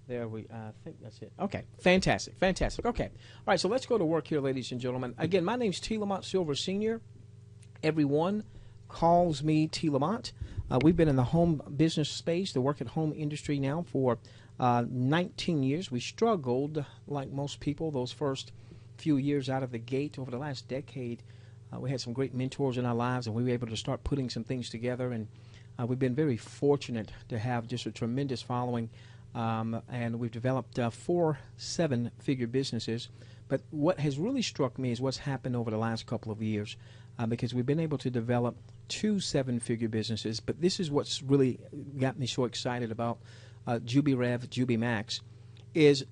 There we, I think that's it. Okay, fantastic, fantastic. Okay, all right, so let's go to work here, ladies and gentlemen. Again, my name's T. Lamont Silver Sr. Everyone calls me T. Lamont. We've been in the home business space, the work-at-home industry now for 19 years. We struggled, like most people, those first few years out of the gate. Over the last decade, we had some great mentors in our lives, and we were able to start putting some things together. And we've been very fortunate to have just a tremendous following. And we've developed 4 7-figure businesses. But what has really struck me is what's happened over the last couple of years, because we've been able to develop 2 7-figure businesses. But this is what's really got me so excited about JubiRev-JubieMax, is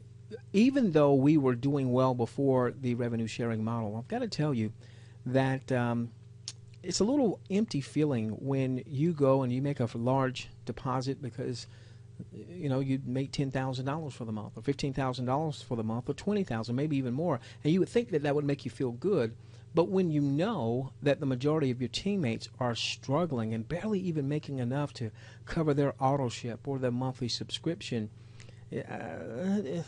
even though we were doing well before the revenue sharing model, I've got to tell you that it's a little empty feeling when you go and you make a large deposit because you make $10,000 for the month, or $15,000 for the month, or $20,000, maybe even more, and you would think that that would make you feel good. But when you know that the majority of your teammates are struggling and barely even making enough to cover their auto ship or their monthly subscription, you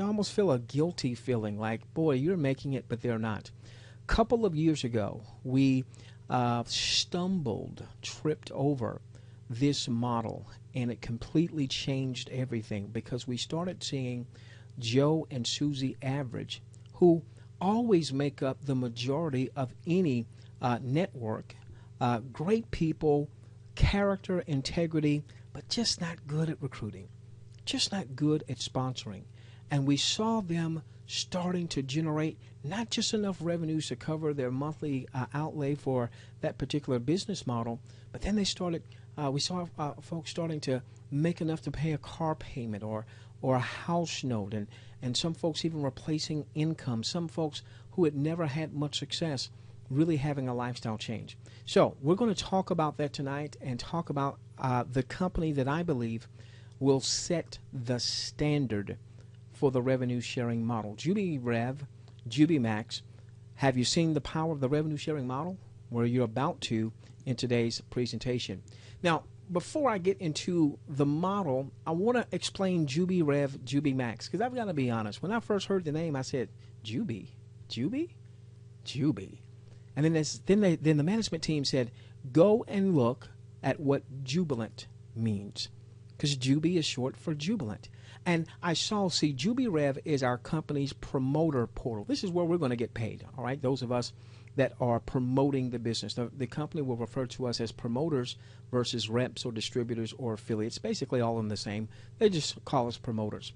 almost feel a guilty feeling, like, boy, you're making it, but they're not. A couple of years ago, we tripped over this model, and it completely changed everything, because we started seeing Joe and Susie Average, who always make up the majority of any network. Great people, character, integrity, but just not good at recruiting, just not good at sponsoring. And we saw them starting to generate not just enough revenues to cover their monthly outlay for that particular business model, but then they started, we saw folks starting to make enough to pay a car payment or a house note, and some folks even replacing income, some folks who had never had much success really having a lifestyle change. So we're going to talk about that tonight, and talk about the company that I believe will set the standard for the revenue sharing model. JubiRev-JubieMax. Have you seen the power of the revenue sharing model? Well, you're about to in today's presentation. Now, before I get into the model, I want to explain JubiRev-JubieMax, because I've got to be honest. When I first heard the name, I said, Juby? And then the management team said, go and look at what jubilant means, because Juby is short for jubilant. And I see JubiRev is our company's promoter portal. This is where we're going to get paid, all right? Those of us that are promoting the business. The company will refer to us as promoters versus reps or distributors or affiliates. Basically all in the same. They just call us promoters.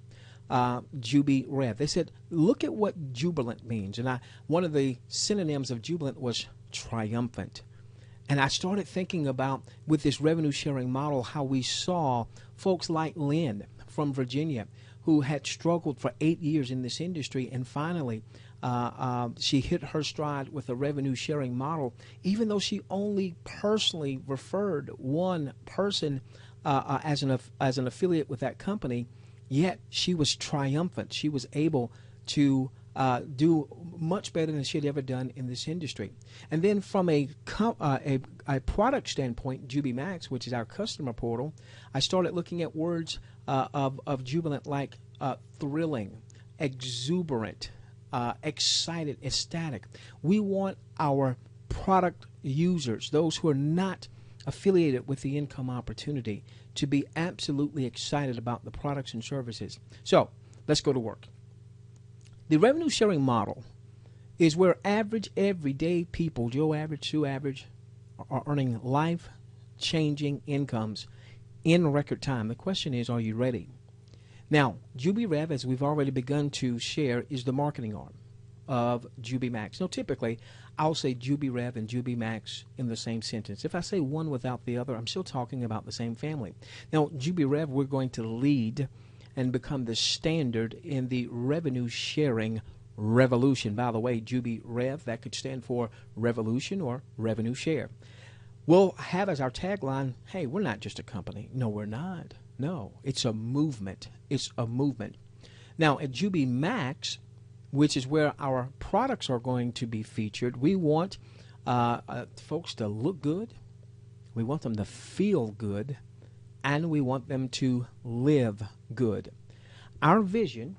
JubiRev. They said, look at what jubilant means. And one of the synonyms of jubilant was triumphant. And I started thinking about, with this revenue sharing model, how we saw folks like Lynn from Virginia, who had struggled for 8 years in this industry, and finally she hit her stride with a revenue sharing model, even though she only personally referred one person as an affiliate with that company. Yet she was triumphant. She was able to do much better than she had ever done in this industry. And then from a product standpoint, JubiMax, which is our customer portal, I started looking at words of jubilant like thrilling, exuberant, excited, ecstatic. We want our product users, those who are not affiliated with the income opportunity, to be absolutely excited about the products and services. So let's go to work. The revenue sharing model is where average, everyday people, Joe Average, Sue Average, are earning life-changing incomes in record time. The question is, are you ready? Now, JubiRev, as we've already begun to share, is the marketing arm of JubiMax. Now, typically, I'll say JubiRev and JubieMax in the same sentence. If I say one without the other, I'm still talking about the same family. Now, JubiRev, we're going to lead and become the standard in the revenue sharing revolution. By the way, JubiRev, that could stand for revolution or revenue share. We'll have as our tagline, hey, we're not just a company. No, we're not. No, it's a movement. It's a movement. Now, at JubiMax, which is where our products are going to be featured, we want folks to look good, we want them to feel good, and we want them to live good. Our vision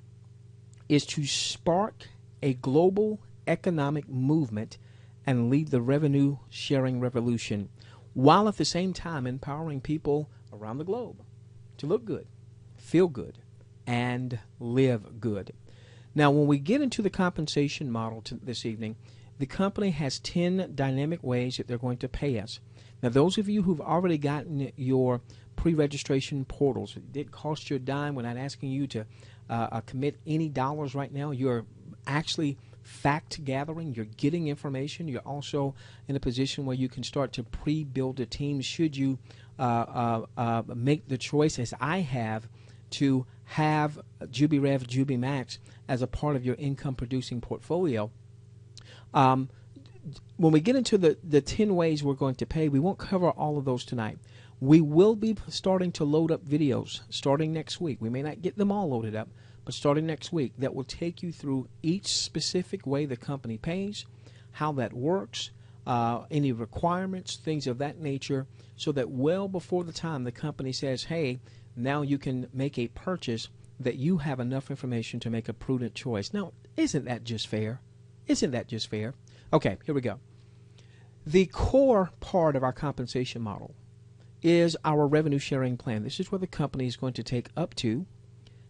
is to spark a global economic movement and lead the revenue sharing revolution, while at the same time empowering people around the globe to look good, feel good, and live good. Now, when we get into the compensation model this evening, the company has 10 dynamic ways that they're going to pay us. Now, those of you who've already gotten your pre-registration portals, it didn't cost you a dime. We're not asking you to commit any dollars right now. You're actually fact gathering. You're getting information. You're also in a position where you can start to pre-build a team should you make the choice, as I have, to have JubiRev-JubieMax as a part of your income-producing portfolio. When we get into the 10 ways we're going to pay, we won't cover all of those tonight. We will be starting to load up videos starting next week. We may not get them all loaded up, but starting next week, that will take you through each specific way the company pays, how that works, any requirements, things of that nature, so that well before the time the company says, hey, now you can make a purchase, that you have enough information to make a prudent choice. Now, isn't that just fair? Isn't that just fair? Okay, here we go. The core part of our compensation model is our revenue sharing plan. This is where the company is going to take up to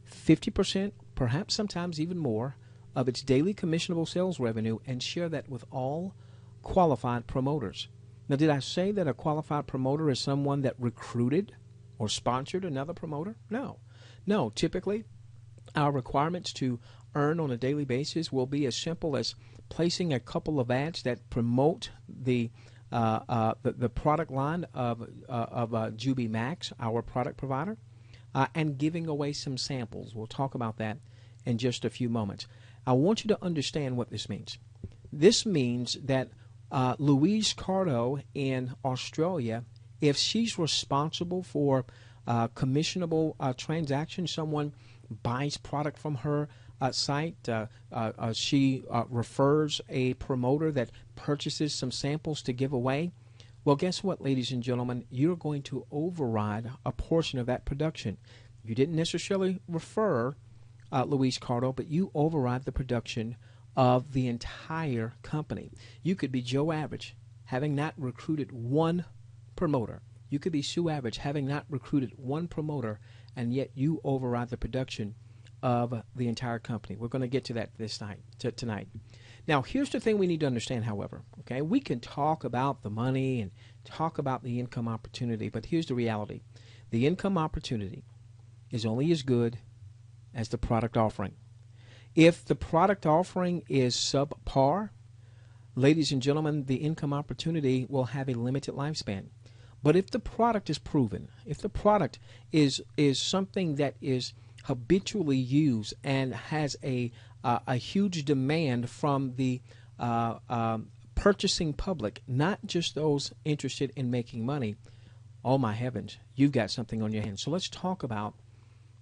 50%, perhaps sometimes even more, of its daily commissionable sales revenue and share that with all qualified promoters. Now, did I say that a qualified promoter is someone that recruited or sponsored another promoter? No. No, typically our requirements to earn on a daily basis will be as simple as placing a couple of ads that promote the product line of JubiMax, our product provider, and giving away some samples. We'll talk about that in just a few moments. I want you to understand what this means. This means that Louise Cardo in Australia, if she's responsible for commissionable transactions, someone buys product from her site, she refers a promoter that purchases some samples to give away, well, guess what, ladies and gentlemen? You're going to override a portion of that production. You didn't necessarily refer Louise Cardo, but you override the production of the entire company. You could be Joe Average, having not recruited one promoter. You could be Sue Average, having not recruited one promoter, and yet you override the production of the entire company. We're going to get to that tonight. Now, here's the thing we need to understand, however. Okay, we can talk about the money and talk about the income opportunity, but here's the reality. The income opportunity is only as good as the product offering. If the product offering is subpar, ladies and gentlemen, the income opportunity will have a limited lifespan. But if the product is proven, if the product is something that is habitually used and has a huge demand from the purchasing public, not just those interested in making money, oh my heavens, you've got something on your hands. So let's talk about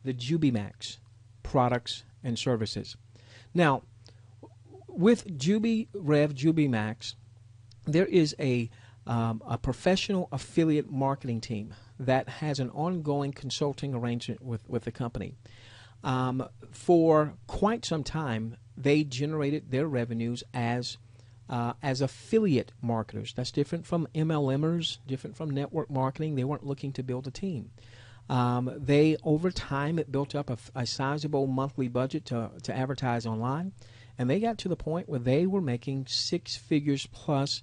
the JubiMax products and services. Now, with JubiRev-JubieMax, there is a professional affiliate marketing team that has an ongoing consulting arrangement with the company. For quite some time, they generated their revenues as affiliate marketers. That's different from MLMers, different from network marketing. They weren't looking to build a team. They, over time, it built up a sizable monthly budget to advertise online, and they got to the point where they were making 6 figures plus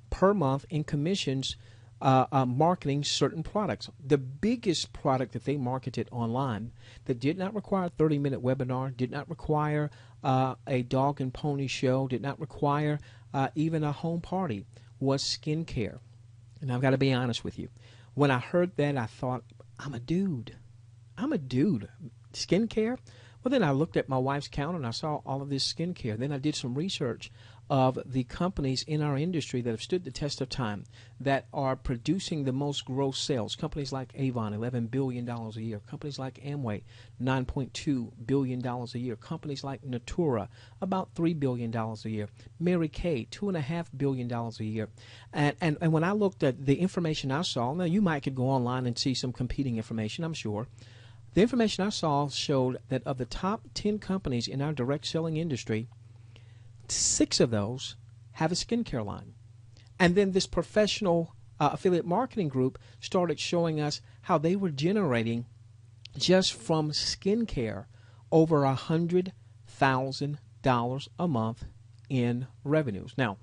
per month in commissions marketing certain products. The biggest product that they marketed online that did not require a 30-minute webinar, did not require a dog and pony show, did not require even a home party, was skincare. And I've got to be honest with you. When I heard that, I thought, I'm a dude. Skincare? Well, then I looked at my wife's counter and I saw all of this skincare. Then I did some research of the companies in our industry that have stood the test of time, that are producing the most gross sales. Companies like Avon, $11 billion a year. Companies like Amway, $9.2 billion a year. Companies like Natura, about $3 billion a year. Mary Kay, $2.5 billion a year. And when I looked at the information I saw, now you might could go online and see some competing information, I'm sure. The information I saw showed that of the top 10 companies in our direct selling industry, 6 of those have a skincare line. And then this professional affiliate marketing group started showing us how they were generating just from skincare over $100,000 a month in revenues. Now,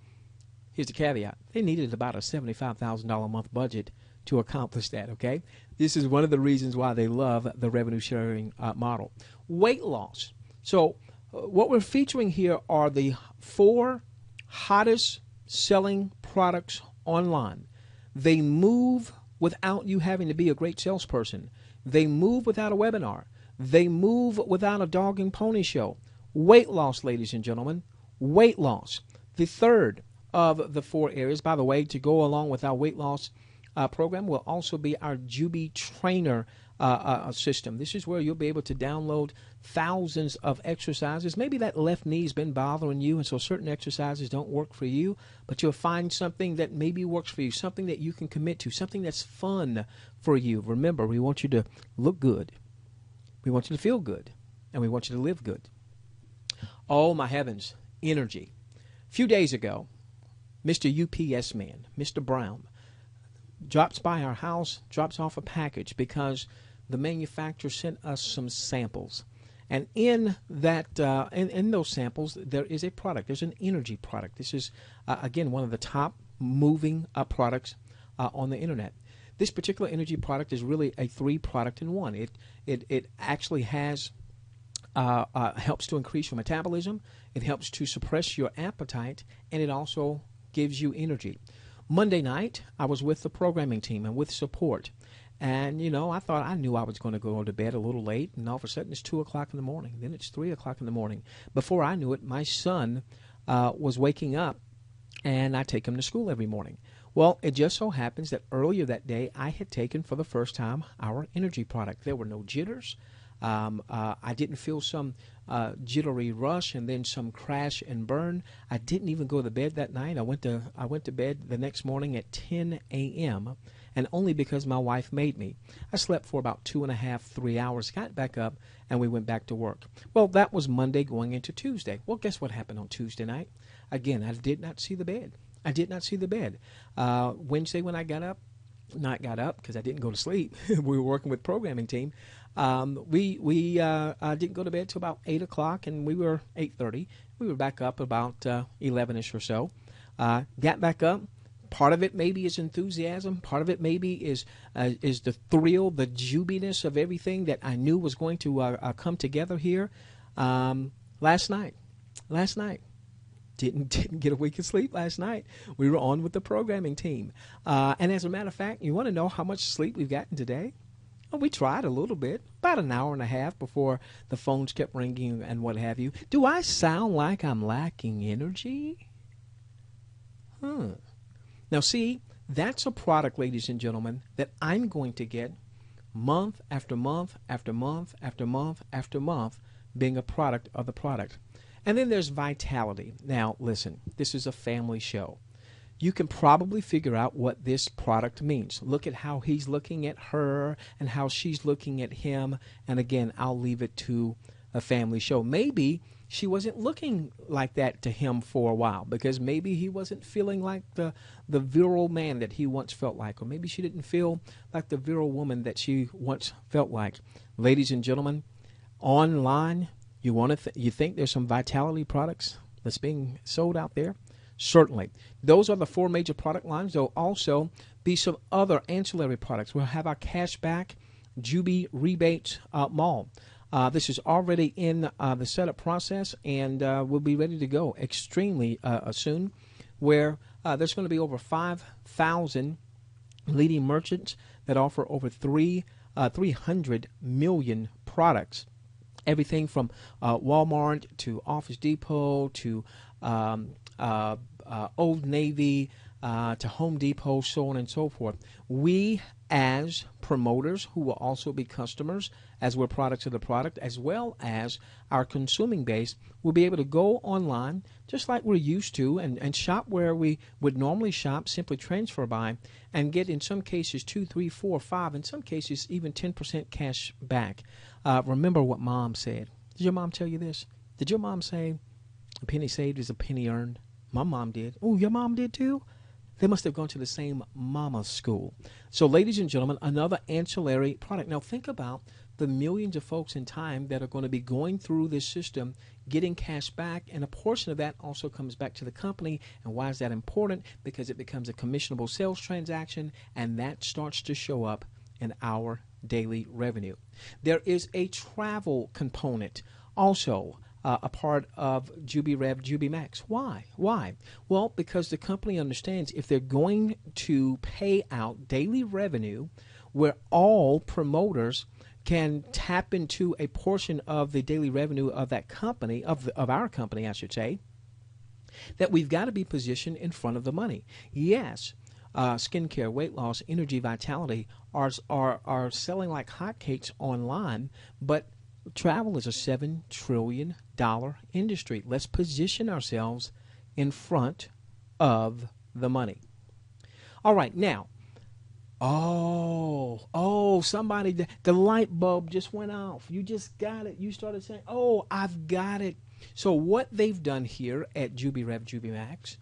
here's the caveat. They needed about a $75,000 a month budget to accomplish that, okay? This is one of the reasons why they love the revenue sharing model. Weight loss. So what we're featuring here are the 4 hottest selling products online. They move without you having to be a great salesperson. They move without a webinar. They move without a dog and pony show. Weight loss, ladies and gentlemen. Weight loss. The third of the 4 areas, by the way, to go along with our weight loss program will also be our Jubi Trainer system. This is where you'll be able to download thousands of exercises. Maybe that left knee's been bothering you, and so certain exercises don't work for you, but you'll find something that maybe works for you, something that you can commit to, something that's fun for you. Remember, we want you to look good. We want you to feel good, and we want you to live good. Oh, my heavens, energy. A few days ago, Mr. UPS man, Mr. Brown, drops by our house, drops off a package because the manufacturer sent us some samples. And in that, in those samples, there is a product. There's an energy product. This is, again, one of the top moving products on the internet. This particular energy product is really a 3-product in one. It actually has helps to increase your metabolism. It helps to suppress your appetite, and it also gives you energy. Monday night, I was with the programming team and with support. And, you know, I thought I knew I was going to go to bed a little late, and all of a sudden it's 2 o'clock in the morning. Then it's 3 o'clock in the morning. Before I knew it, my son was waking up, and I take him to school every morning. Well, it just so happens that earlier that day, I had taken for the first time our energy product. There were no jitters. I didn't feel some jittery rush and then some crash and burn. I didn't even go to bed that night. I went to bed the next morning at 10 a.m. and only because my wife made me. I slept for about 2.5, 3 hours, got back up, and we went back to work. Well, that was Monday going into Tuesday. Well, guess what happened on Tuesday night? Again, I did not see the bed. I did not see the bed. Wednesday when I got up, not got up because I didn't go to sleep. We were working with programming team. We didn't go to bed till about 8 o'clock, and we were 8:30. We were back up about 11ish or so. Got back up. Part of it maybe is enthusiasm. Part of it maybe is the thrill, the jubiness of everything that I knew was going to come together here. Last night, didn't get a week of sleep last night. We were on with the programming team, and as a matter of fact, you want to know how much sleep we've gotten today? Well, we tried a little bit, about an hour and a half before the phones kept ringing and what have you. Do I sound like I'm lacking energy? Now, see, that's a product, ladies and gentlemen, that I'm going to get month after month after month after month after month being a product of the product. And then there's vitality. Now, listen, this is a family show. You can probably figure out what this product means. Look at how he's looking at her and how she's looking at him. And again, I'll leave it to a family show. Maybe she wasn't looking like that to him for a while because maybe he wasn't feeling like the virile man that he once felt like, or maybe she didn't feel like the virile woman that she once felt like. Ladies and gentlemen, online, you think there's some vitality products that's being sold out there? Certainly. Those are the 4 major product lines. There'll also be some other ancillary products. We'll have our cashback Jubi Rebate Mall. This is already in the setup process, and we'll be ready to go extremely soon, where there's going to be over 5,000 leading merchants that offer over 300 million products. Everything from Walmart to Office Depot to Old Navy to Home Depot, so on and so forth. We as promoters who will also be customers as we're products of the product, as well as our consuming base will be able to go online just like we're used to and shop where we would normally shop, simply transfer by, and get in some cases 2, 3, 4, 5, in some cases even 10% cash back. Remember what Mom said. Did your mom tell you this? Did your mom say a penny saved is a penny earned? My mom did. Oh, your mom did too? They must have gone to the same mama school. So, ladies and gentlemen, another ancillary product. Now, think about the millions of folks in time that are going to be going through this system, getting cash back, and a portion of that also comes back to the company. And why is that important? Because it becomes a commissionable sales transaction, and that starts to show up in our daily revenue. There is a travel component also. A part of JubiRev-JubieMax. Why? Why? Well, because the company understands if they're going to pay out daily revenue where all promoters can tap into a portion of the daily revenue of that company, of our company, I should say, that we've got to be positioned in front of the money. Yes, skincare, weight loss, energy, vitality are selling like hotcakes online, but travel is a $7 trillion industry. Let's position ourselves in front of the money. All right, now, somebody, the light bulb just went off. You just got it. You started saying, oh, I've got it. So what they've done here at JubiRev-JubieMax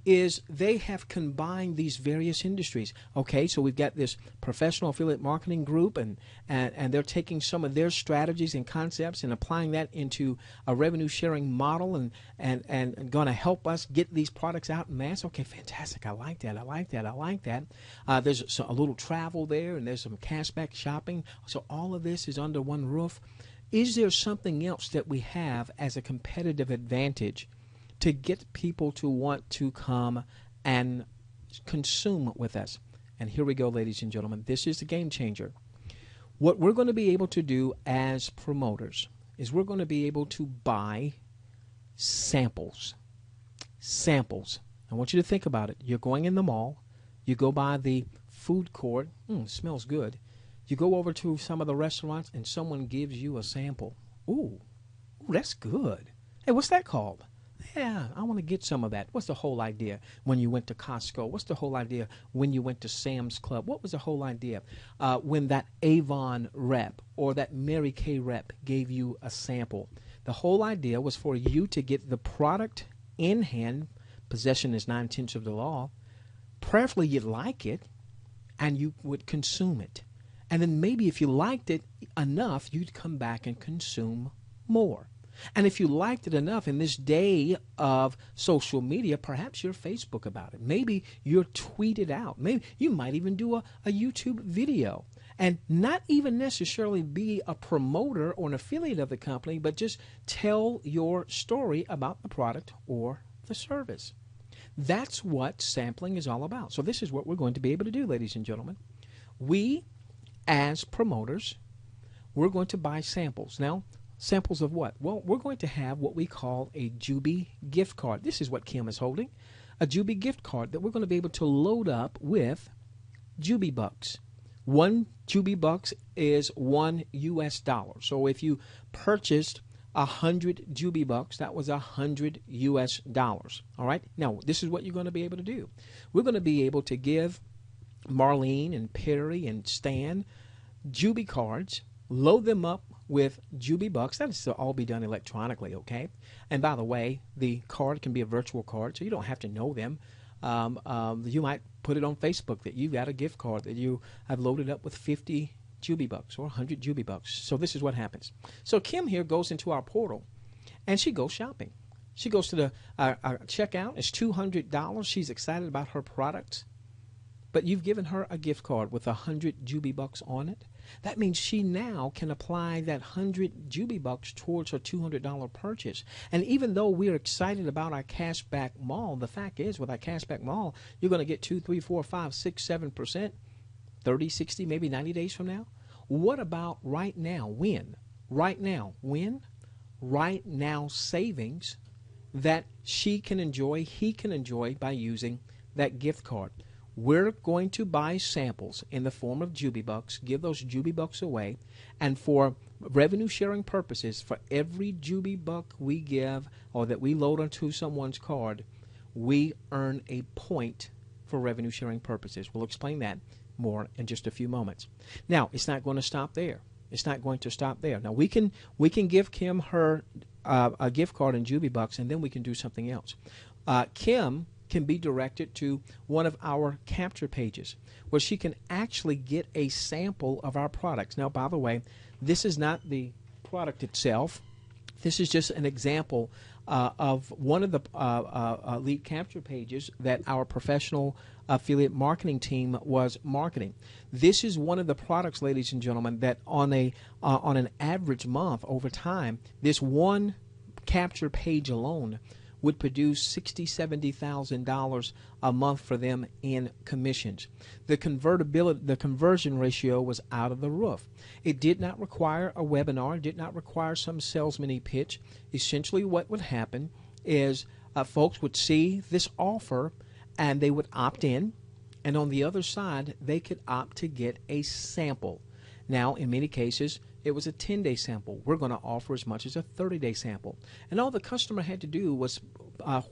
is they have combined these various industries. Okay, so we've got this professional affiliate marketing group, and they're taking some of their strategies and concepts and applying that into a revenue sharing model and going to help us get these products out in mass. Okay, fantastic. I like that. I like that. I like that. There's a little travel there, and there's some cashback shopping. So all of this is under one roof. Is there something else that we have as a competitive advantage to get people to want to come and consume with us? And here we go, ladies and gentlemen. This is the game changer. What we're going to be able to do as promoters is we're going to be able to buy samples. Samples. I want you to think about it. You're going in the mall. You go by the food court. Smells good. You go over to some of the restaurants and someone gives you a sample. Ooh, that's good. Hey, what's that called? Yeah, I want to get some of that. What's the whole idea when you went to Costco? What's the whole idea when you went to Sam's Club? What was the whole idea when that Avon rep or that Mary Kay rep gave you a sample? The whole idea was for you to get the product in hand. Possession is 9/10 of the law. Preferably you'd like it and you would consume it. And then maybe if you liked it enough, you'd come back and consume more. And if you liked it enough in this day of social media, perhaps you're Facebook about it. Maybe you're tweeted out. Maybe you might even do a YouTube video and not even necessarily be a promoter or an affiliate of the company, but just tell your story about the product or the service. That's what sampling is all about. So this is what we're going to be able to do, ladies and gentlemen. We, as promoters, we're going to buy samples. Now, samples of what? Well, we're going to have what we call a Jubi gift card. This is what Kim is holding, a Jubi gift card that we're going to be able to load up with Jubi Bucks. One Jubi Bucks is $1 US. So if you purchased 100 Jubi Bucks, that was $100 US. All right. Now, this is what you're going to be able to do. We're going to be able to give Marlene and Perry and Stan Jubi cards, load them up with Jubi Bucks. That is to all be done electronically, okay? And by the way, the card can be a virtual card, so you don't have to know them. You might put it on Facebook that you've got a gift card that you have loaded up with 50 Jubi Bucks or 100 Jubi Bucks. So this is what happens. So Kim here goes into our portal, and she goes shopping. She goes to the checkout. It's $200. She's excited about her products. But you've given her a gift card with 100 Jubi Bucks on it. That means she now can apply that 100 Jubi Bucks towards her $200 purchase. And even though we're excited about our cashback mall, the fact is with our cashback mall, you're going to get 2, 3, 4, 5, 6, 7%, 30, 60, maybe 90 days from now. What about right now? When? Right now. When? Right now savings that she can enjoy, he can enjoy by using that gift card. we're going to buy samples in the form of JubiBucks, give those JubiBucks away, and for revenue sharing purposes, for every JubiBuck we give or that we load onto someone's card, we earn a point for revenue sharing purposes. We'll explain that more in just a few moments. Now, it's not going to stop there. It's not going to stop there. Now, we can give Kim her a gift card in JubiBucks, and then we can do something else. Kim can be directed to one of our capture pages where she can actually get a sample of our products. Now, by the way, this is not the product itself. This is just an example of one of the lead capture pages that our professional affiliate marketing team was marketing. This is one of the products, ladies and gentlemen, that on an average month over time, this one capture page alone would produce $60,000, $70,000 a month for them in commissions. The conversion ratio was out of the roof. It did not require a webinar. It did not require some salesman-y pitch. Essentially what would happen is folks would see this offer and they would opt in, and on the other side they could opt to get a sample. Now, in many cases, it was a 10-day sample. We're going to offer as much as a 30-day sample. And all the customer had to do was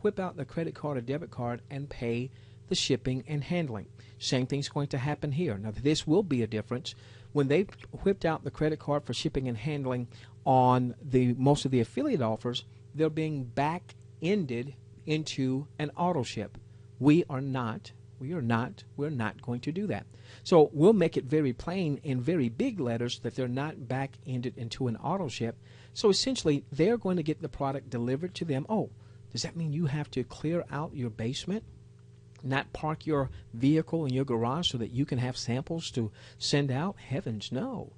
whip out the credit card or debit card and pay the shipping and handling. Same thing's going to happen here. Now, this will be a difference. When they whipped out the credit card for shipping and handling on most of the affiliate offers, they're being back-ended into an auto ship. We're not going to do that. So we'll make it very plain in very big letters that they're not back-ended into an auto ship. So essentially, they're going to get the product delivered to them. Oh, does that mean you have to clear out your basement, not park your vehicle in your garage so that you can have samples to send out? Heavens, no.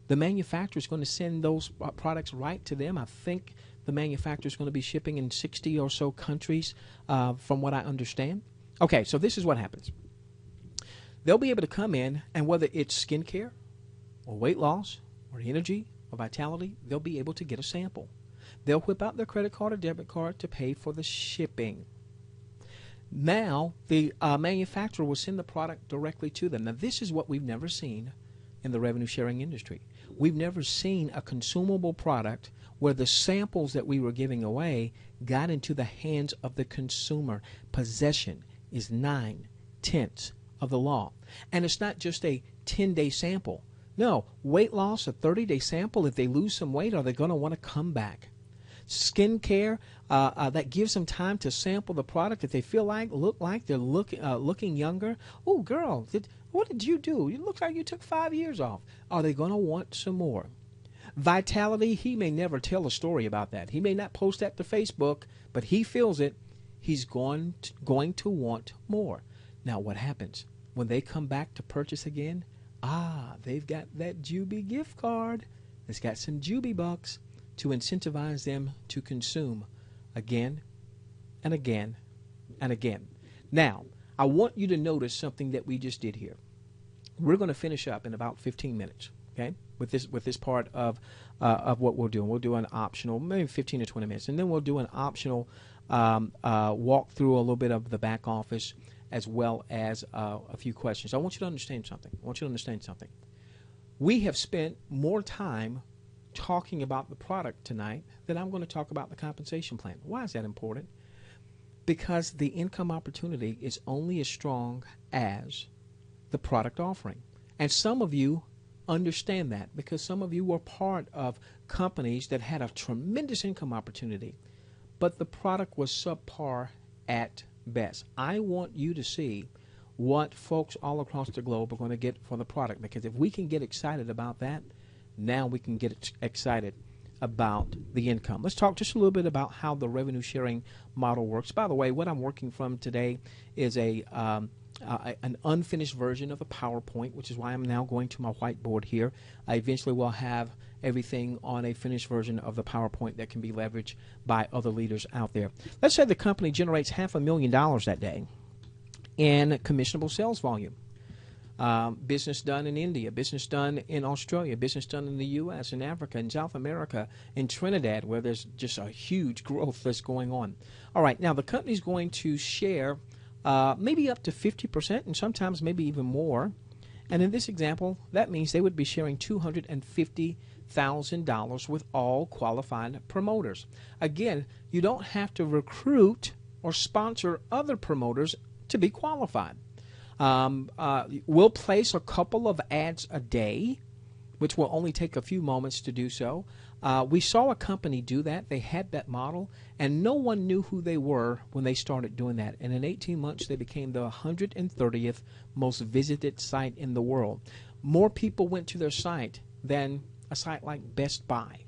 The manufacturer is going to send those products right to them. I think the manufacturer is going to be shipping in 60 or so countries from what I understand. Okay, so this is what happens. They'll be able to come in, and whether it's skincare or weight loss or energy or vitality, they'll be able to get a sample. They'll whip out their credit card or debit card to pay for the shipping. Now, the manufacturer will send the product directly to them. Now, this is what we've never seen in the revenue sharing industry. We've never seen a consumable product where the samples that we were giving away got into the hands of the consumer. Possession is 9/10 of the law. And it's not just a 10-day sample. No, weight loss, a 30-day sample. If they lose some weight, are they going to want to come back? Skincare, that gives them time to sample the product. If they feel look like they're looking younger. Oh, girl, what did you do? You look like you took 5 years off. Are they going to want some more? Vitality, he may never tell a story about that. He may not post that to Facebook, but he feels it. He's going to want more. Now, what happens? When they come back to purchase again, they've got that Jubi gift card. It's got some JubiBucks to incentivize them to consume again and again and again. Now, I want you to notice something that we just did here. We're going to finish up in about 15 minutes, okay, with this part of what we'll do. We'll do an optional, maybe 15 to 20 minutes, and then we'll do an optional walk through a little bit of the back office as well as a few questions. I want you to understand something. We have spent more time talking about the product tonight than I'm going to talk about the compensation plan. Why is that important? Because the income opportunity is only as strong as the product offering. And some of you understand that because some of you were part of companies that had a tremendous income opportunity, but the product was subpar at best. I want you to see what folks all across the globe are going to get for the product, because if we can get excited about that, now we can get excited about the income. Let's talk just a little bit about how the revenue sharing model works. By the way, what I'm working from today is an unfinished version of a PowerPoint, which is why I'm now going to my whiteboard here. I eventually will have everything on a finished version of the PowerPoint that can be leveraged by other leaders out there. Let's say the company generates $500,000 that day in commissionable sales volume. Business done in India, business done in Australia, business done in the U.S., in Africa, in South America, in Trinidad, where there's just a huge growth that's going on. All right, now the company's going to share maybe up to 50%, and sometimes maybe even more. And in this example, that means they would be sharing $250,000 with all qualified promoters. Again, you don't have to recruit or sponsor other promoters to be qualified. We'll place a couple of ads a day, which will only take a few moments to do so. We saw a company do that. They had that model, and no one knew who they were when they started doing that. And in 18 months, they became the 130th most visited site in the world. More people went to their site than a site like Best Buy.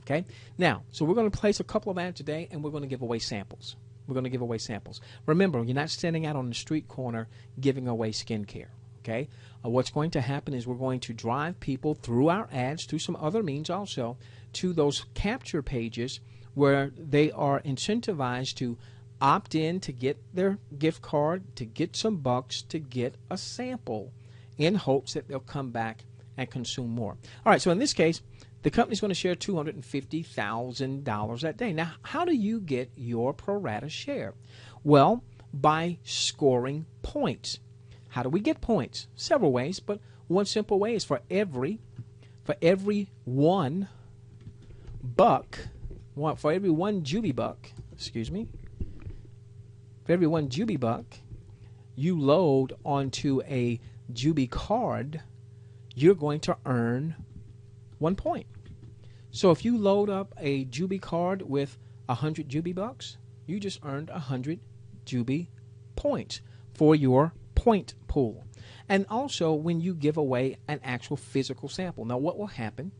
Okay? Now, so we're going to place a couple of ads today, and we're going to give away samples. We're going to give away samples. Remember, you're not standing out on the street corner giving away skincare. Okay? What's going to happen is we're going to drive people through our ads, through some other means also, to those capture pages where they are incentivized to opt in to get their gift card, to get some bucks, to get a sample in hopes that they'll come back and consume more. All right, so in this case, the company's going to share $250,000 that day. Now, how do you get your pro rata share? Well, by scoring points. How do we get points? Several ways, but one simple way is for every one Juby buck, for every one Juby buck you load onto a Juby card, you're going to earn 1 point. So if you load up a Juby card with 100 Juby bucks, you just earned 100 Juby points for your point pool. And also when you give away an actual physical sample. Now what will happen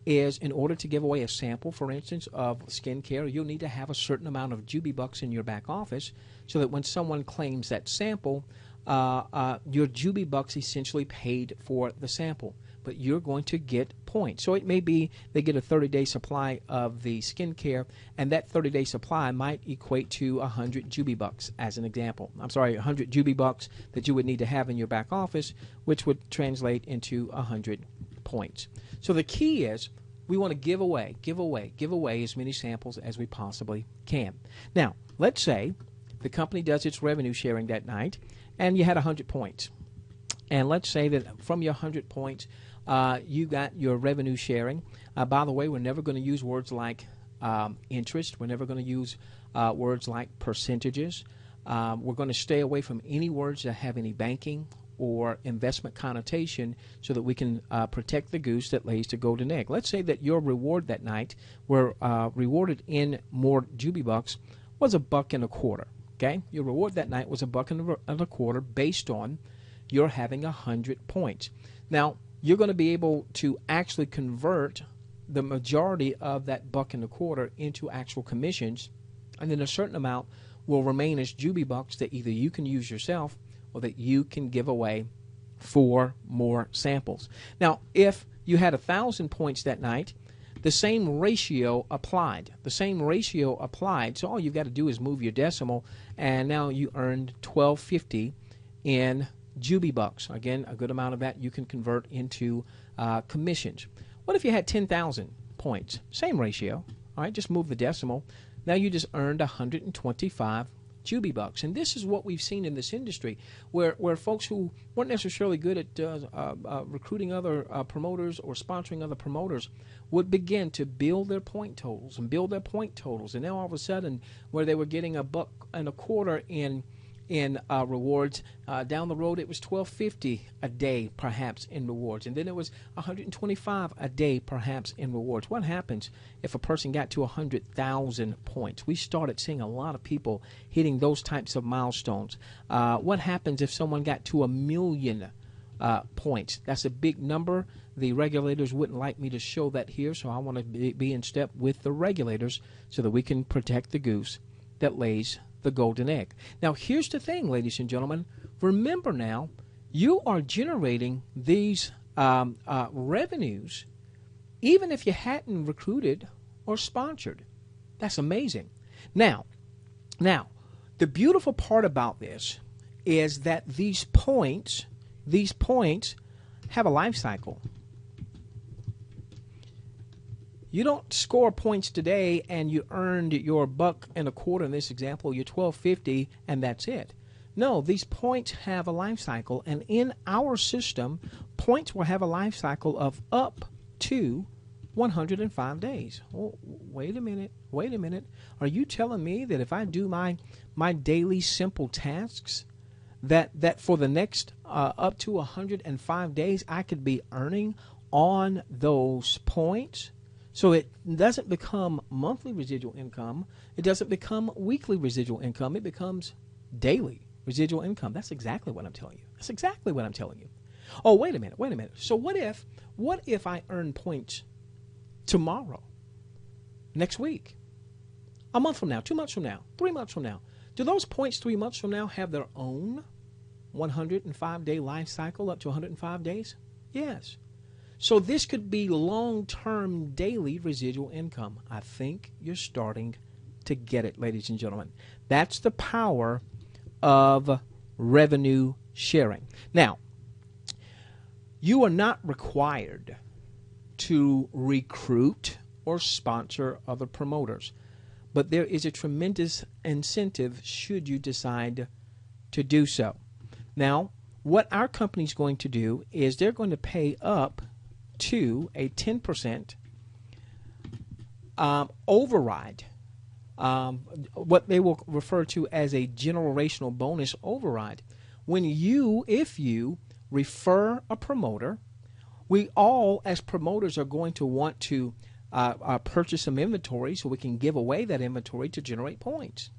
is, in order to give away a sample, for instance, of skincare, you'll need to have a certain amount of Juby bucks in your back office so that when someone claims that sample, your Juby bucks essentially paid for the sample. But you're going to get points. So it may be they get a 30-day supply of the skincare, and that 30-day supply might equate to 100 Juby bucks, as an example. 100 Juby bucks that you would need to have in your back office, which would translate into 100 points. So the key is we want to give away as many samples as we possibly can. Now, let's say the company does its revenue sharing that night, and you had 100 points. And let's say that from your 100 points, you got your revenue sharing. By the way, we're never going to use words like interest. We're never going to use words like percentages. We're going to stay away from any words that have any banking or investment connotation so that we can protect the goose that lays the golden egg. Let's say that your reward that night, were rewarded in more Juby bucks, was $1.25. Okay, your reward that night was $1.25 based on you're having 100 points. Now, you're going to be able to actually convert the majority of that $1.25 into actual commissions, and then a certain amount will remain as Juby bucks that either you can use yourself or that you can give away for more samples. Now, if you had 1,000 points that night, the same ratio applied. So all you've got to do is move your decimal, and now you earned $12.50 in Juby bucks. Again, a good amount of that you can convert into commissions. What if you had 10,000 points? Same ratio. All right, just move the decimal. Now you just earned 125 Juby bucks. And this is what we've seen in this industry, where folks who weren't necessarily good at recruiting other promoters or sponsoring other promoters would begin to build their point totals. And now all of a sudden, where they were getting $1.25 in rewards, down the road it was $12.50 a day perhaps in rewards, and then it was $125 a day perhaps in rewards. What happens if a person got to 100,000 points? We started seeing a lot of people hitting those types of milestones. What happens if someone got to 1 million points? That's a big number. The regulators wouldn't like me to show that here, so I want to be in step with the regulators so that we can protect the goose that lays the golden egg. Now, here's the thing, ladies and gentlemen. Remember now, you are generating these revenues even if you hadn't recruited or sponsored. That's amazing. Now, the beautiful part about this is that these points have a life cycle. You don't score points today and you earned your $1.25 in this example, your $12.50, and that's it. No, these points have a life cycle, and in our system, points will have a life cycle of up to 105 days. Oh, wait a minute. Are you telling me that if I do my daily simple tasks, that for the next up to 105 days, I could be earning on those points? So it doesn't become monthly residual income. It doesn't become weekly residual income. It becomes daily residual income. That's exactly what I'm telling you. Oh, wait a minute. So what if I earn points tomorrow, next week, a month from now, 2 months from now, 3 months from now? Do those points 3 months from now have their own 105-day life cycle up to 105 days? Yes. So this could be long-term daily residual income. I think you're starting to get it, ladies and gentlemen. That's the power of revenue sharing. Now, you are not required to recruit or sponsor other promoters, but there is a tremendous incentive should you decide to do so. Now, what our company is going to do is they're going to pay up to a 10% override, what they will refer to as a generational bonus override. If you refer a promoter, we all as promoters are going to want to purchase some inventory so we can give away that inventory to generate points.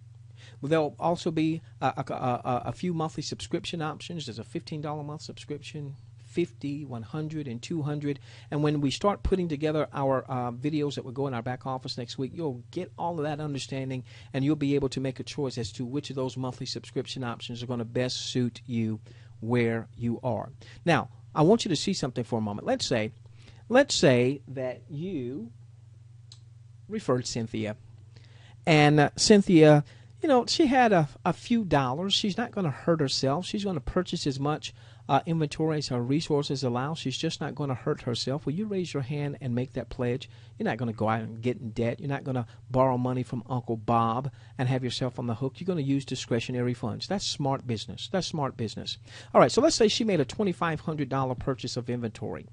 There'll also be a few monthly subscription options. There's a $15 a month subscription, 50, 100, and 200. And when we start putting together our videos that will go in our back office next week, you'll get all of that understanding, and you'll be able to make a choice as to which of those monthly subscription options are going to best suit you where you are. Now, I want you to see something for a moment. Let's say that you referred Cynthia, and Cynthia, she had a few dollars. She's not going to hurt herself. She's going to purchase as much inventory as her resources allow. She's just not going to hurt herself. Will you raise your hand and make that pledge? You're not going to go out and get in debt. You're not going to borrow money from Uncle Bob and have yourself on the hook. You're going to use discretionary funds. That's smart business. All right, so let's say she made a $2,500 purchase of inventory,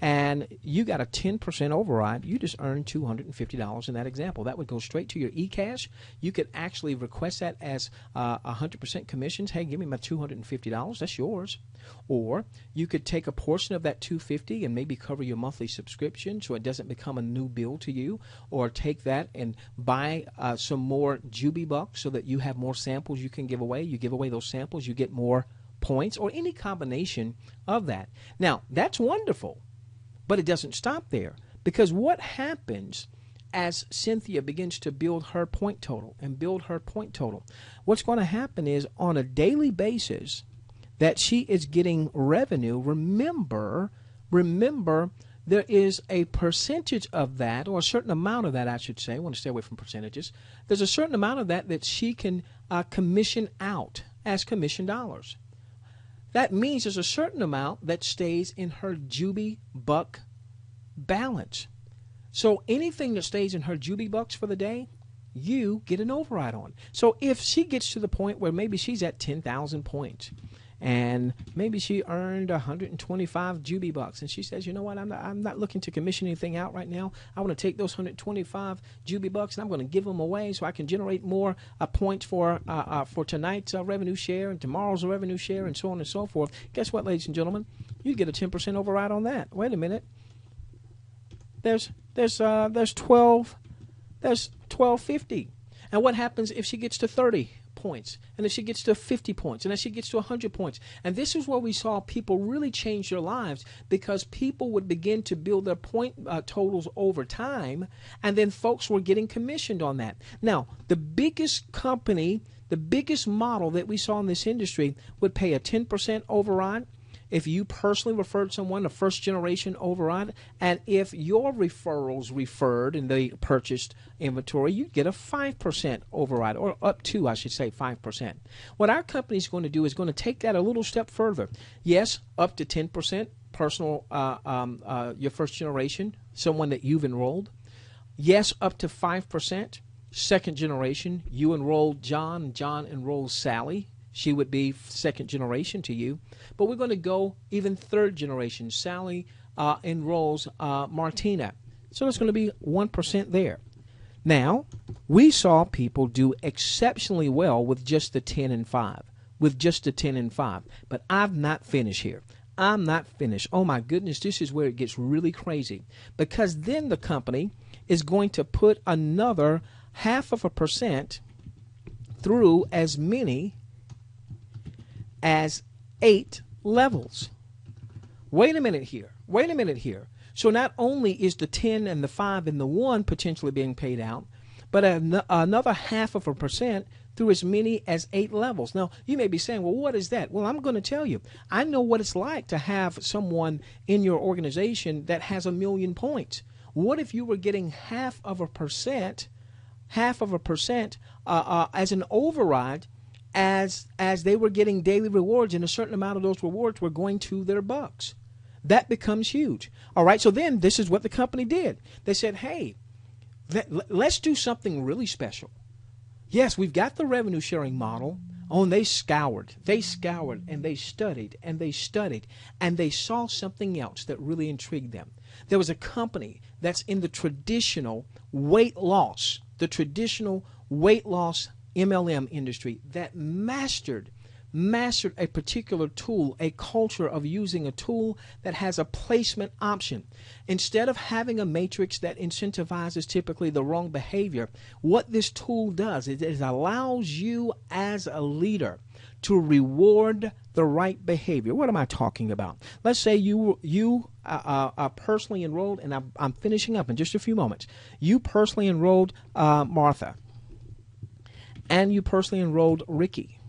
and you got a 10% override. You just earned $250 in that example. That would go straight to your eCash. You could actually request that as 100% commissions. Hey, give me my $250. That's yours. Or you could take a portion of that $250 and maybe cover your monthly subscription so it doesn't become a new bill to you. Or take that and buy some more JubiBucks so that you have more samples you can give away. You give away those samples, you get more points, or any combination of that. Now, that's wonderful. But it doesn't stop there, because what happens as Cynthia begins to build her point total, what's going to happen is on a daily basis that she is getting revenue. Remember, there is a percentage of that, or a certain amount of that, I should say. I want to stay away from percentages. There's a certain amount of that she can commission out as commission dollars. That means there's a certain amount that stays in her JubiBuck balance. So anything that stays in her JubiBucks for the day, you get an override on. So if she gets to the point where maybe she's at 10,000 points, and maybe she earned 125 JubiBucks, and she says, you know what, I'm not looking to commission anything out right now. I want to take those 125 JubiBucks and I'm going to give them away so I can generate more points for tonight's revenue share and tomorrow's revenue share and so on and so forth. Guess what, ladies and gentlemen? You get a 10% override on that. Wait a minute. There's $12.50. And what happens if she gets to 30 points, and if she gets to 50 points, and if she gets to 100 points? And this is where we saw people really change their lives, because people would begin to build their point totals over time, and then folks were getting commissioned on that. Now, the biggest company, the biggest model that we saw in this industry would pay a 10% override. If you personally referred someone, a first-generation override, and if your referrals referred and they purchased inventory, you'd get a 5% override, or up to, I should say, 5%. What our company is going to do is going to take that a little step further. Yes, up to 10% personal, your first generation, someone that you've enrolled. Yes, up to 5%. Second generation, you enrolled John, and John enrolled Sally. She would be second generation to you. But we're going to go even third generation. Sally enrolls Martina. So there's going to be 1% there. Now, we saw people do exceptionally well with just the 10 and 5. With just the 10 and 5. But I'm not finished here. I'm not finished. Oh my goodness, this is where it gets really crazy. Because then the company is going to put another 0.5% through as many as 8 levels. Wait a minute here. Wait a minute here. So not only is the 10 and the 5 and the 1 potentially being paid out, but another 0.5% through as many as 8 levels. Now, you may be saying, well, what is that? Well, I'm going to tell you. I know what it's like to have someone in your organization that has 1 million points. What if you were getting 0.5% as an override as they were getting daily rewards, and a certain amount of those rewards were going to their bucks? That becomes huge. All right, so then this is what the company did. They said, hey, let's do something really special. Yes, we've got the revenue sharing model. Oh, and they scoured, and they studied, and they studied, and they saw something else that really intrigued them. There was a company that's in the traditional weight loss MLM industry that mastered a particular tool, a culture of using a tool that has a placement option. Instead of having a matrix that incentivizes typically the wrong behavior, what this tool does is it allows you as a leader to reward the right behavior. What am I talking about? Let's say you are personally enrolled, and I'm finishing up in just a few moments. You personally enrolled Martha, and you personally enrolled Ricky,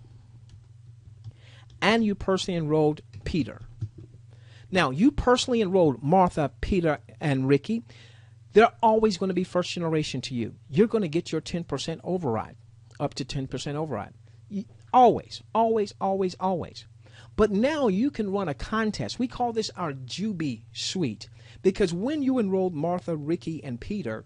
and you personally enrolled Peter. Now, you personally enrolled Martha, Peter, and Ricky. They're always going to be first generation to you. You're going to get your 10% override, up to 10% override. Always, always, always, always. But now you can run a contest. We call this our Jubi Suite, because when you enrolled Martha, Ricky, and Peter,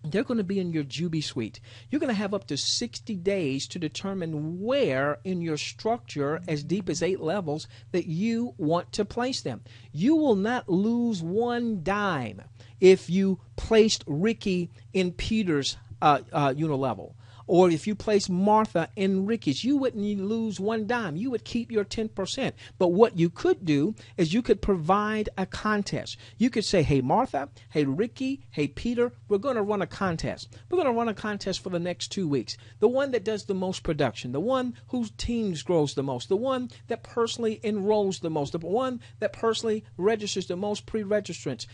they're going to be in your Jubi Suite. You're going to have up to 60 days to determine where in your structure, as deep as 8 levels, that you want to place them. You will not lose one dime if you placed Ricky in Peter's unilevel. Or if you place Martha in Ricky's, you wouldn't lose one dime. You would keep your 10%. But what you could do is you could provide a contest. You could say, hey, Martha, hey, Ricky, hey, Peter, we're going to run a contest. We're going to run a contest for the next 2 weeks. The one that does the most production, the one whose teams grows the most, the one that personally enrolls the most, the one that personally registers the most pre-registrants,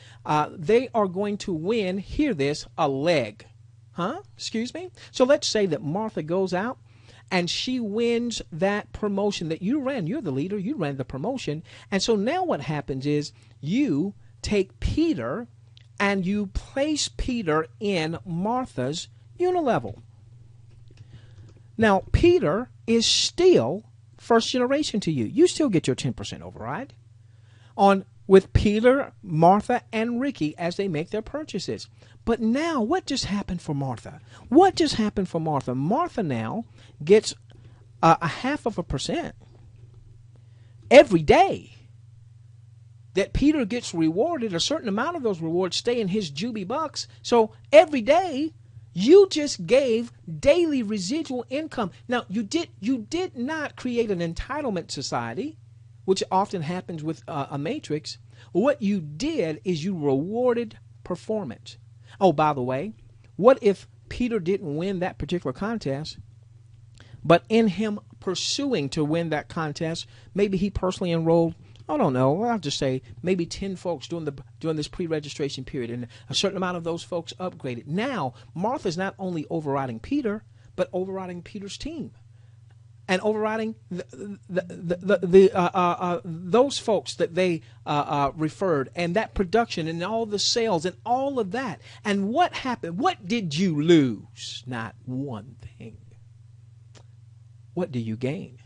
they are going to win, hear this, a leg. Excuse me? So let's say that Martha goes out and she wins that promotion that you ran. You're the leader. You ran the promotion. And so now what happens is you take Peter and you place Peter in Martha's unilevel. Now, Peter is still first generation to you. You still get your 10% override with Peter, Martha, and Ricky as they make their purchases. But now, what just happened for Martha? What just happened for Martha? Martha now gets 0.5% every day that Peter gets rewarded. A certain amount of those rewards stay in his Jubi bucks. So every day, you just gave daily residual income. Now, you did not create an entitlement society, which often happens with a matrix. What you did is you rewarded performance. Oh, by the way, what if Peter didn't win that particular contest, but in him pursuing to win that contest, maybe he personally enrolled, I don't know, I'll just say maybe 10 folks during this pre-registration period, and a certain amount of those folks upgraded. Now, Martha's not only overriding Peter, but overriding Peter's team. And overriding those folks that they referred, and that production and all the sales and all of that. And what happened? What did you lose? Not one thing. What do you gain?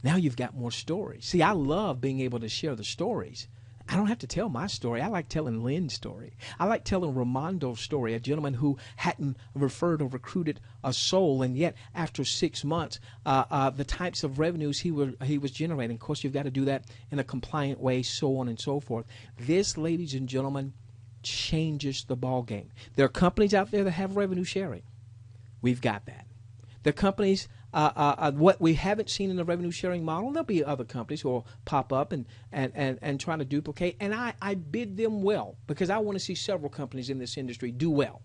Now you've got more stories. See, I love being able to share the stories. I don't have to tell my story. I like telling Lynn's story. I like telling Ramondo's story, a gentleman who hadn't referred or recruited a soul, and yet after 6 months, the types of revenues he was generating. Of course, you've got to do that in a compliant way, so on and so forth. This, ladies and gentlemen, changes the ball game. There are companies out there that have revenue sharing. We've got that. The companies, what we haven't seen in the revenue sharing model, there'll be other companies who will pop up and try to duplicate. And I bid them well, because I want to see several companies in this industry do well.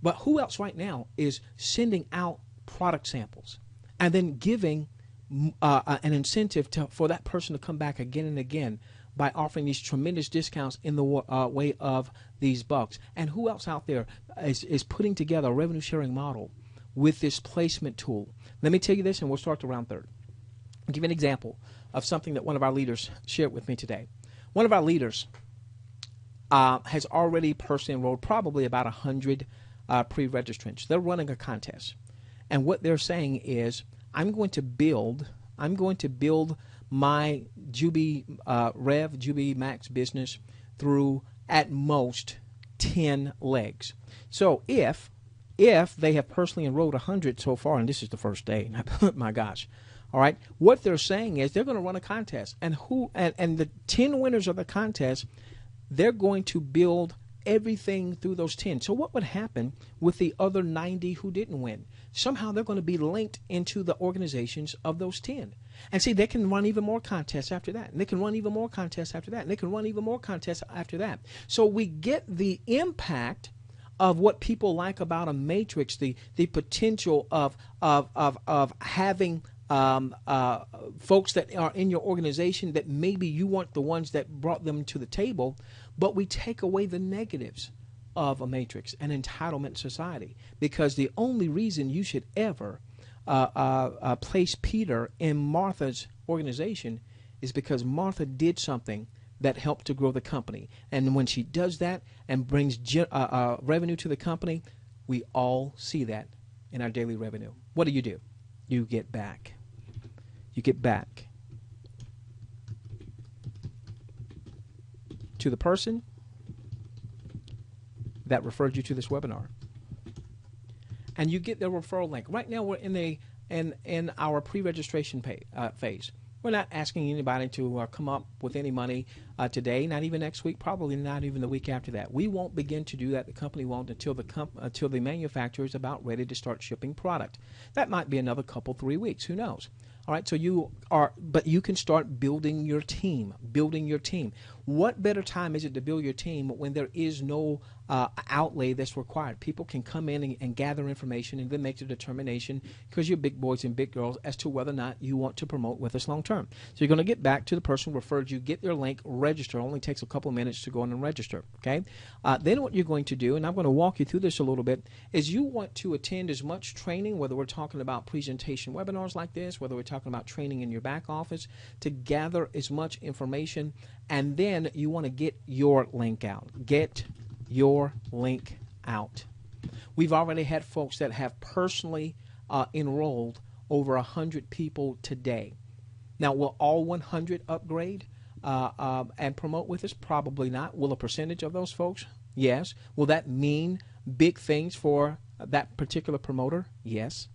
But who else right now is sending out product samples and then giving an incentive for that person to come back again and again by offering these tremendous discounts in the way of these bucks? And who else out there is putting together a revenue sharing model with this placement tool? Let me tell you this, and we'll start to round third. I'll give you an example of something that one of our leaders shared with me today. One of our leaders has already personally enrolled probably about 100 pre-registrants. They're running a contest. And what they're saying is, I'm going to build my JubiRev-JubieMax business through at most 10 legs. So if they have personally enrolled 100 so far, and this is the first day, my gosh, all right, what they're saying is they're going to run a contest, and the 10 winners of the contest, they're going to build everything through those 10. So what would happen with the other 90 who didn't win? Somehow they're going to be linked into the organizations of those 10. And see, they can run even more contests after that. And they can run even more contests after that. And they can run even more contests after that. So we get the impact of what people like about a matrix, the potential of having folks that are in your organization that maybe you weren't the ones that brought them to the table, but we take away the negatives of a matrix, an entitlement society, because the only reason you should ever place Peter in Martha's organization is because Martha did something that helped to grow the company. And when she does that and brings revenue to the company, we all see that in our daily revenue. What do? You get back. You get back to the person that referred you to this webinar, and you get their referral link. Right now, we're in our pre-registration phase. We're not asking anybody to come up with any money today, not even next week, probably not even the week after that. We won't begin to do that. The company won't until the manufacturer is about ready to start shipping product. That might be another 3 weeks. Who knows? All right, so but you can start building your team. What better time is it to build your team when there is no outlay that's required? People can come in and gather information and then make the determination, because you're big boys and big girls, as to whether or not you want to promote with us long term. So you're going to get back to the person who referred you, get their link, register. It only takes a couple of minutes to go in and register. Okay. Then what you're going to do, and I'm going to walk you through this a little bit, is you want to attend as much training, whether we're talking about presentation webinars like this, whether we're talking about training in your back office, to gather as much information, and then you want to get your link out. Get your link out. We've already had folks that have personally enrolled over 100 people today. Now, will all 100 upgrade and promote with us? Probably not. Will a percentage of those folks? Yes. Will that mean big things for that particular promoter? Yes.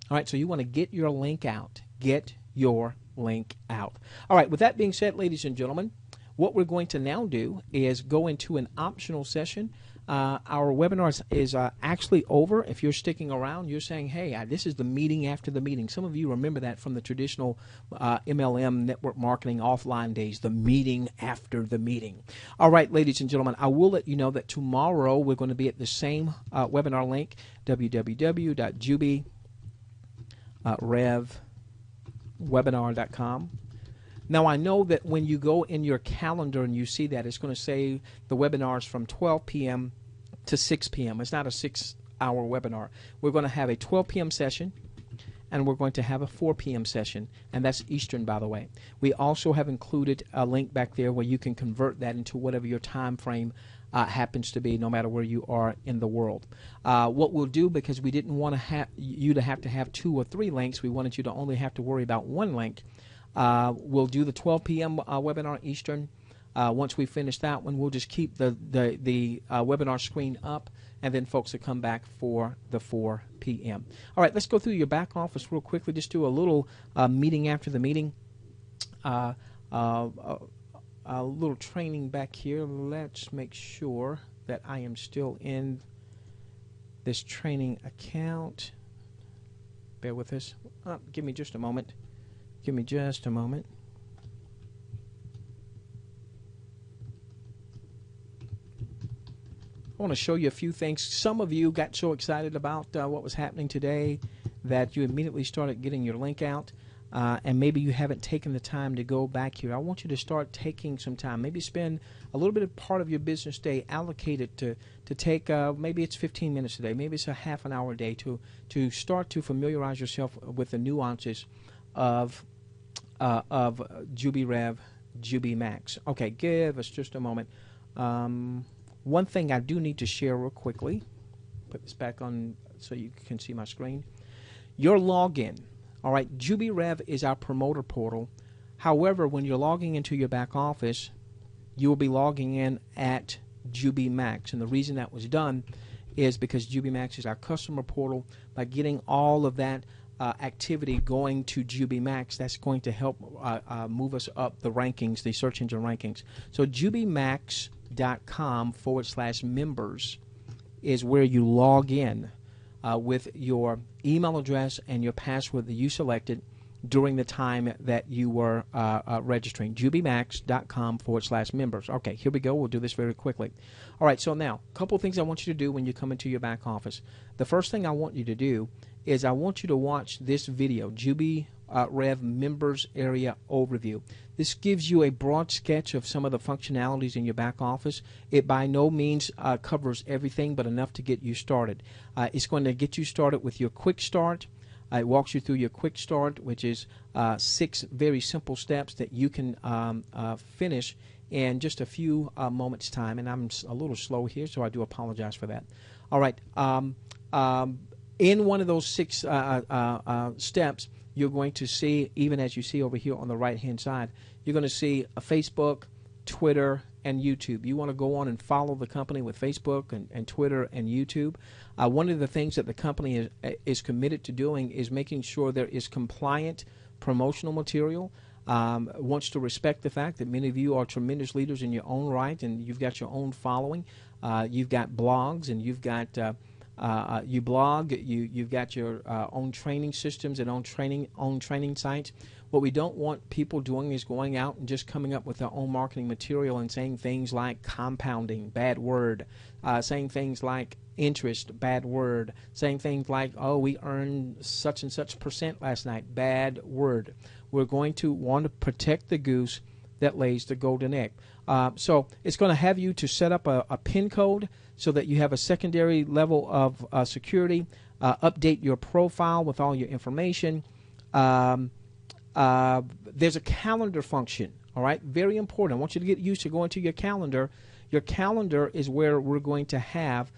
All right, so you want to get your link out. Get your link out. All right, with that being said, ladies and gentlemen, what we're going to now do is go into an optional session. Our webinar is actually over. If you're sticking around, you're saying, hey, this is the meeting after the meeting. Some of you remember that from the traditional MLM network marketing offline days, the meeting after the meeting. All right, ladies and gentlemen, I will let you know that tomorrow we're going to be at the same webinar link, www.JubiRev-JubieMax.com. Now, I know that when you go in your calendar and you see that, it's going to say the webinars from 12 p.m. to 6 p.m. It's not a 6-hour webinar. We're going to have a 12 p.m. session, and we're going to have a 4 p.m. session, and that's Eastern, by the way. We also have included a link back there where you can convert that into whatever your time frame happens to be, no matter where you are in the world. What we'll do, because we didn't want you to have 2 or 3 links, we wanted you to only have to worry about 1 link. We'll do the 12 p.m. Webinar Eastern. Once we finish that one, we'll just keep the webinar screen up, and then folks will come back for the 4 p.m. All right, let's go through your back office real quickly. Just do a little meeting after the meeting. A little training back here. Let's make sure that I am still in this training account. Bear with us. Give me just a moment. Give me just a moment. I want to show you a few things. Some of you got so excited about what was happening today that you immediately started getting your link out, and maybe you haven't taken the time to go back here. I want you to start taking some time. Maybe spend a little bit of part of your business day allocated to take, maybe it's 15 minutes a day, maybe it's a half an hour a day to start to familiarize yourself with the nuances of JubiRev-JubieMax. Okay, give us just a moment. One thing I do need to share real quickly, put this back on so you can see my screen. Your login, all right, JubiRev is our promoter portal. However, when you're logging into your back office, you will be logging in at JubiMax. And the reason that was done is because JubiMax is our customer portal. By getting all of that activity going to JubiMax, that's going to help move us up the rankings, the search engine rankings. So JubiMax.com/members is where you log in with your email address and your password that you selected during the time that you were registering. JubiMax.com/members. Okay, here we go. We'll do this very quickly. All right, so now, a couple things I want you to do when you come into your back office. The first thing I want you to do is I want you to watch this video, JubiRev Members Area Overview. This gives you a broad sketch of some of the functionalities in your back office. It by no means covers everything, but enough to get you started. It's going to get you started with your quick start. It walks you through your quick start, which is 6 very simple steps that you can finish in just a few moments' time. And I'm a little slow here, so I do apologize for that. All right. In one of those 6 steps, you're going to see, even as you see over here on the right-hand side, you're going to see a Facebook, Twitter, and YouTube. You want to go on and follow the company with Facebook and Twitter and YouTube. One of the things that the company is committed to doing is making sure there is compliant promotional material. Wants to respect the fact that many of you are tremendous leaders in your own right, and you've got your own following. You've got blogs, and you've got you blog. You've got your own training systems and own training sites. What we don't want people doing is going out and just coming up with their own marketing material and saying things like compounding, bad word, saying things like interest, bad word, saying things like, oh, we earned such and such % last night, bad word. We're going to want to protect the goose that lays the golden egg. So it's going to have you to set up a PIN code so that you have a secondary level of security, update your profile with all your information. There's a calendar function, all right? Very important. I want you to get used to going to your calendar. Your calendar is where we're going to have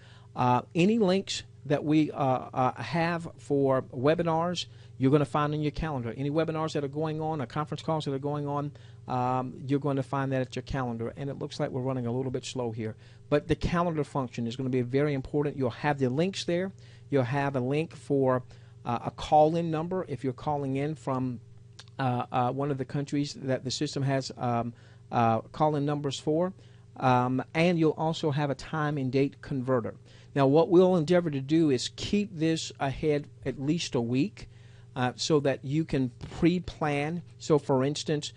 any links that we have for webinars. You're going to find in your calendar. Any webinars that are going on or conference calls that are going on, you're going to find that at your calendar. And it looks like we're running a little bit slow here. But the calendar function is going to be very important. You'll have the links there. You'll have a link for a call-in number if you're calling in from one of the countries that the system has call-in numbers for. And you'll also have a time and date converter. Now, what we'll endeavor to do is keep this ahead at least a week so that you can pre-plan. So, for instance,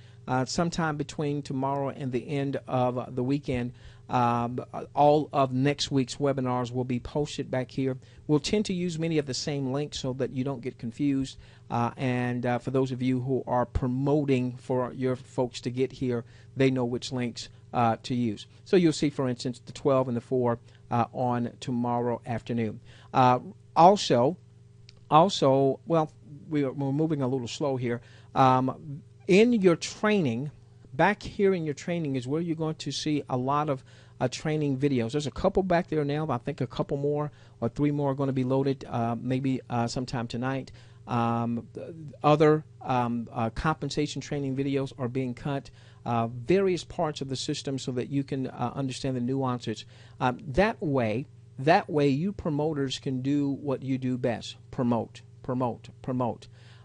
sometime between tomorrow and the end of the weekend, all of next week's webinars will be posted back here. We'll tend to use many of the same links so that you don't get confused. And for those of you who are promoting for your folks to get here, they know which links to use. So you'll see, for instance, the 12 and the 4 on tomorrow afternoon. Also, well, we're moving a little slow here. In your training, back here in your training is where you're going to see a lot of training videos. There's a couple back there now. I think a couple more or 3 more are going to be loaded maybe sometime tonight. Other compensation training videos are being cut. Various parts of the system so that you can understand the nuances. That way, you promoters can do what you do best: promote.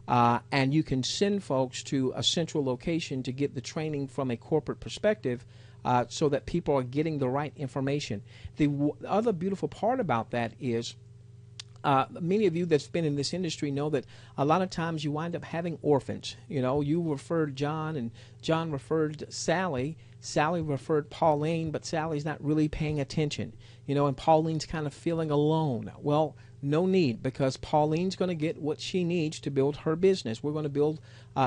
And you can send folks to a central location to get the training from a corporate perspective, so that people are getting the right information. The other beautiful part about that is, many of you that's been in this industry know that a lot of times you wind up having orphans. You know, you referred John, and John referred Sally. Sally referred Pauline, but Sally's not really paying attention. You know, and Pauline's kind of feeling alone. Well, no need, because Pauline's going to get what she needs to build her business. We're going to build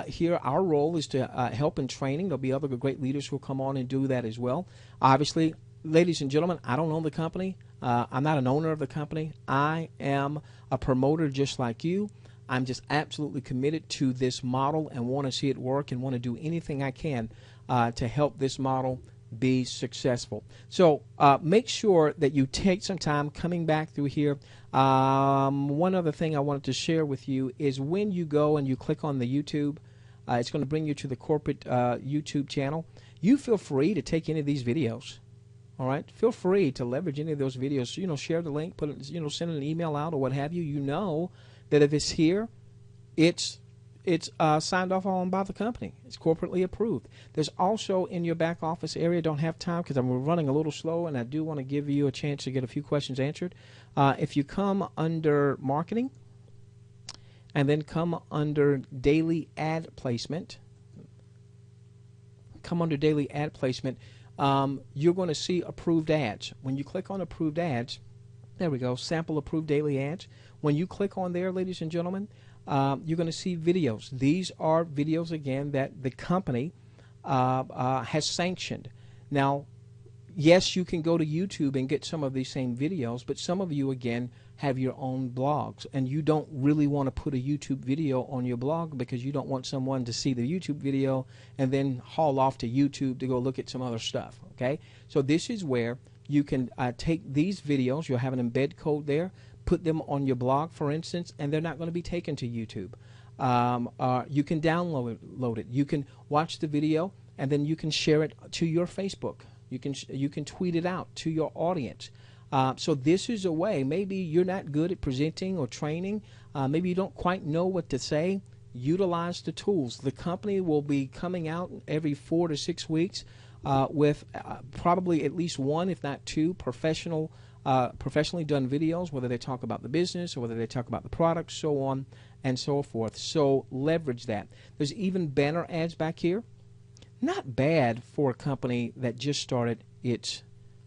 here. Our role is to help in training. There'll be other great leaders who will come on and do that as well. Obviously, ladies and gentlemen, I don't own the company. I'm not an owner of the company. I am a promoter just like you. I'm just absolutely committed to this model and want to see it work and want to do anything I can to help this model be successful. So make sure that you take some time coming back through here. One other thing I wanted to share with you is when you go and you click on the YouTube, it's going to bring you to the corporate YouTube channel. You feel free to take any of these videos. All right, feel free to leverage any of those videos. You know, share the link, put it, you know, send an email out or what have you. You know that if it's here, it's signed off on by the company. It's corporately approved. There's also in your back office area. Don't have time because I'm running a little slow, and I do want to give you a chance to get a few questions answered. If you come under marketing, and then come under daily ad placement, you're going to see approved ads. When you click on approved ads, there we go, sample approved daily ads. When you click on there, ladies and gentlemen, you're going to see videos. These are videos, again, that the company has sanctioned. Now, yes, you can go to YouTube and get some of these same videos, but some of you, again, have your own blogs, and you don't really want to put a YouTube video on your blog because you don't want someone to see the YouTube video and then haul off to YouTube to go look at some other stuff, okay? So this is where you can take these videos. You'll have an embed code there, put them on your blog, for instance, and they're not going to be taken to YouTube. You can download it. You can watch the video, and then you can share it to your Facebook. You can tweet it out to your audience. So this is a way. Maybe you're not good at presenting or training. Maybe you don't quite know what to say. Utilize the tools. The company will be coming out every 4 to 6 weeks with probably at least one, if not two, professionally done videos, whether they talk about the business or whether they talk about the product, so on and so forth. So leverage that. There's even banner ads back here. Not bad for a company that just started its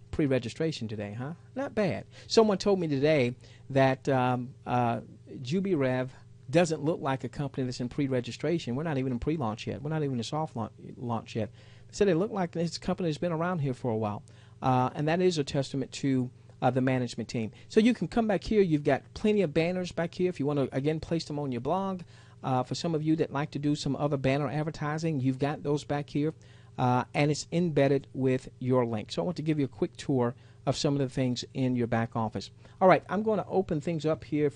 pre-registration today, huh? Not bad. Someone told me today that JubiRev doesn't look like a company that's in pre-registration. We're not even in pre-launch yet. We're not even in soft launch yet. They said it looked like this company has been around here for a while. And that is a testament to the management team. So you can come back here. You've got plenty of banners back here if you want to, again, place them on your blog. For some of you that like to do some other banner advertising, you've got those back here. And it's embedded with your link. So I want to give you a quick tour of some of the things in your back office. All right, I'm going to open things up here.